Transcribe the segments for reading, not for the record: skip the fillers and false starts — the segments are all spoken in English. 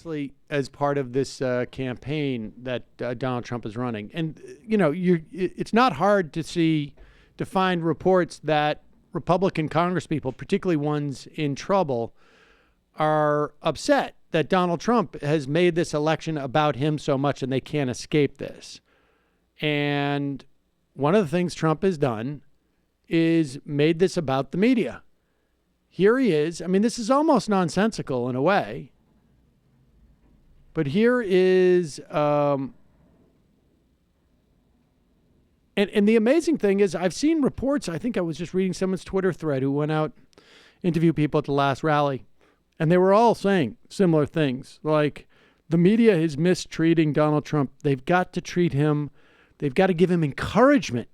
obviously as part of this campaign that Donald Trump is running. And, it's not hard to find reports that Republican congresspeople, particularly ones in trouble, are upset that Donald Trump has made this election about him so much and they can't escape this. And one of the things Trump has done is made this about the media. Here he is. I mean, this is almost nonsensical in a way. But here is, and the amazing thing is I've seen reports. I think I was just reading someone's Twitter thread who went out, interviewed people at the last rally, and they were all saying similar things. Like, the media is mistreating Donald Trump. They've got to treat him. They've got to give him encouragement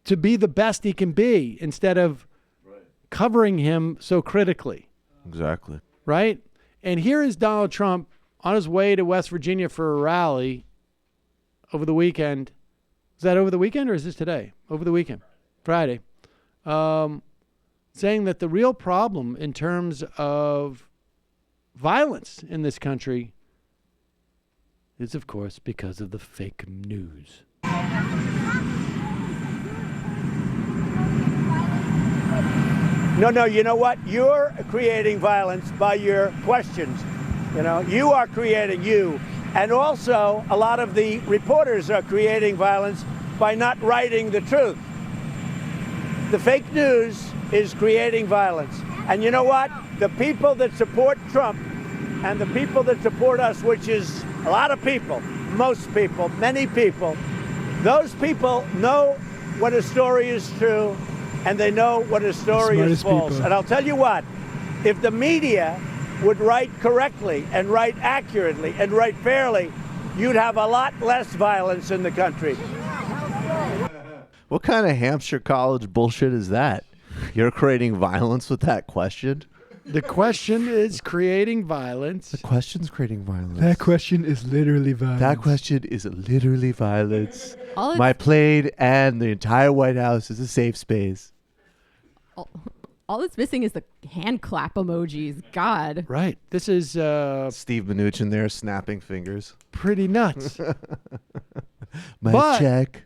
to be the best he can be instead of covering him so critically. Exactly. Right? And here is Donald Trump on his way to West Virginia for a rally over the weekend. Is that over the weekend or is this today? Over the weekend. Friday. Saying that the real problem in terms of violence in this country is, of course, because of the fake news. No, you know what? You're creating violence by your questions. You are creating you. And also, a lot of the reporters are creating violence by not writing the truth. The fake news is creating violence. And you know what? The people that support Trump and the people that support us, which is a lot of people, most people, many people, those people know when a story is true and they know when a story is false. And I'll tell you what, if the media would write correctly and write accurately and write fairly, you'd have a lot less violence in the country. What kind of Hampshire College bullshit is that? You're creating violence with that question? The question is creating violence. The question's creating violence. That question is literally violence. That question is literally violence. My plane and the entire White House is a safe space. All that's missing is the hand clap emojis. God. Right. This is Steve Mnuchin there snapping fingers. Pretty nuts. Mic check.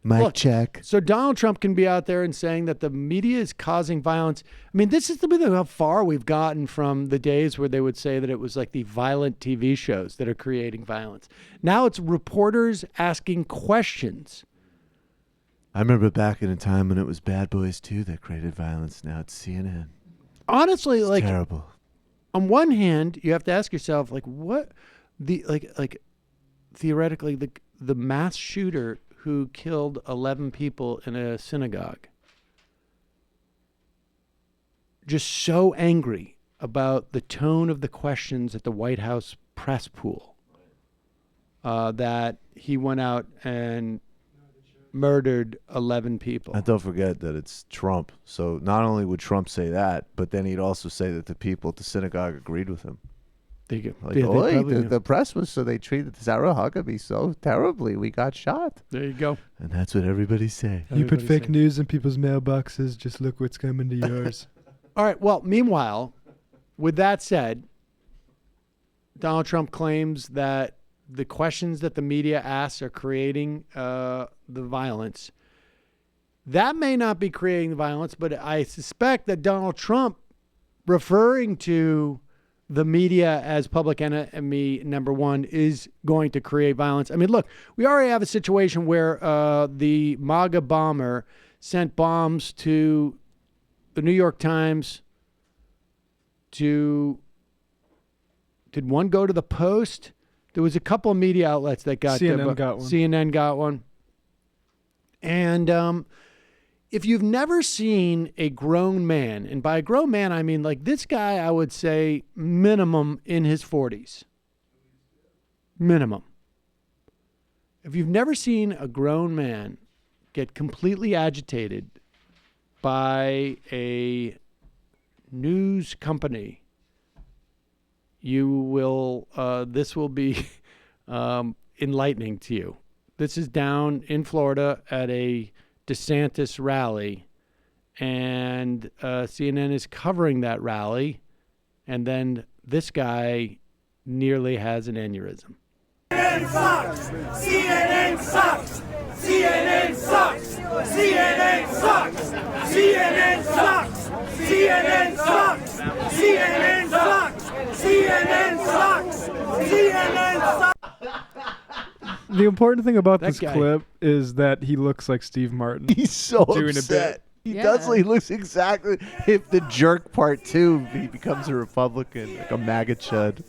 Mic check. So Donald Trump can be out there and saying that the media is causing violence. I mean, this is how far we've gotten from the days where they would say that it was like the violent TV shows that are creating violence. Now it's reporters asking questions. I remember back in a time when it was Bad Boys 2 that created violence. Now it's CNN. Honestly, it's terrible. On one hand, you have to ask yourself, theoretically, the mass shooter who killed 11 people in a synagogue, just so angry about the tone of the questions at the White House press pool that he went out and murdered 11 people. And don't forget that it's Trump. So not only would Trump say that, but then he'd also say that the people at the synagogue agreed with him. There you go. The press was so they treated Sarah Huckabee so terribly. We got shot. There you go. And that's what everybody say. You put fake news in people's mailboxes. Just look what's coming to yours. All right. Well, meanwhile, with that said, Donald Trump claims that the questions that the media asks are creating the violence. That may not be creating the violence, but I suspect that Donald Trump referring to the media as public enemy number one is going to create violence. I mean, look, we already have a situation where the MAGA bomber sent bombs to the New York Times. Did one go to the Post? There was a couple of media outlets that got CNN got one. CNN got one. And if you've never seen a grown man, and by a grown man, I mean like this guy, I would say minimum in his 40s. Minimum. If you've never seen a grown man get completely agitated by a news company, you will, this will be enlightening to you. This is down in Florida at a DeSantis rally, and CNN is covering that rally, and then this guy nearly has an aneurysm. CNN sucks! CNN sucks! CNN sucks! CNN sucks! CNN sucks! CNN sucks! CNN sucks! CNN sucks! CNN sucks! The important thing about That this guy. clip is that he looks like Steve Martin. He's so Doing a upset. bit. He Yeah. does. He looks exactly. If the jerk part 2, he becomes a Republican, like a MAGA chud.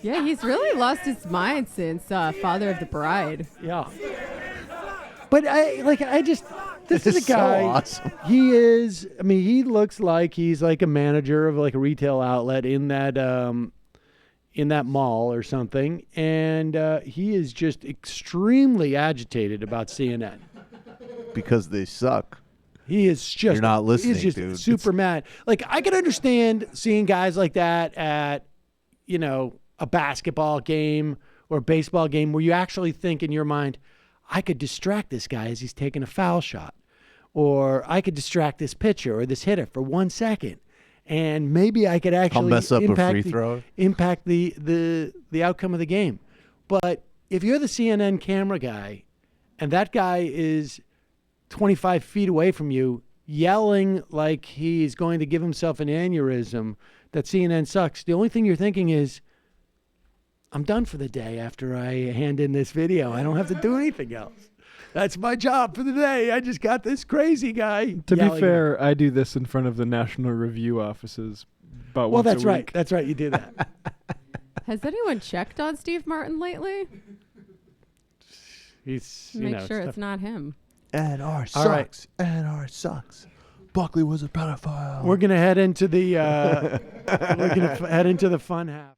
Yeah, he's really lost his mind since Father of the Bride. Yeah. But this is a It's so guy. awesome. He is. I mean, he looks like he's like a manager of like a retail outlet in that mall or something, and he is just extremely agitated about CNN. Because they suck. He is just. You're not listening, He's just dude. super mad. Like I can understand seeing guys like that at, a basketball game or a baseball game where you actually think in your mind, I could distract this guy as he's taking a foul shot, or I could distract this pitcher or this hitter for 1 second, and maybe I could actually mess up a impact free the, throw. impact the outcome of the game. But if you're the CNN camera guy, and that guy is 25 feet away from you, yelling like he's going to give himself an aneurysm, that CNN sucks, the only thing you're thinking is, I'm done for the day after I hand in this video. I don't have to do anything else. That's my job for the day. I just got this crazy guy. To be yelling. fair, I do this in front of the National Review offices about Well, once that's a right. week. That's right. You do that. Has anyone checked on Steve Martin lately? He's, Make sure it's not him. NR All right. sucks. NR sucks. Buckley was a pedophile. We're gonna head into the. We're gonna head into the fun half.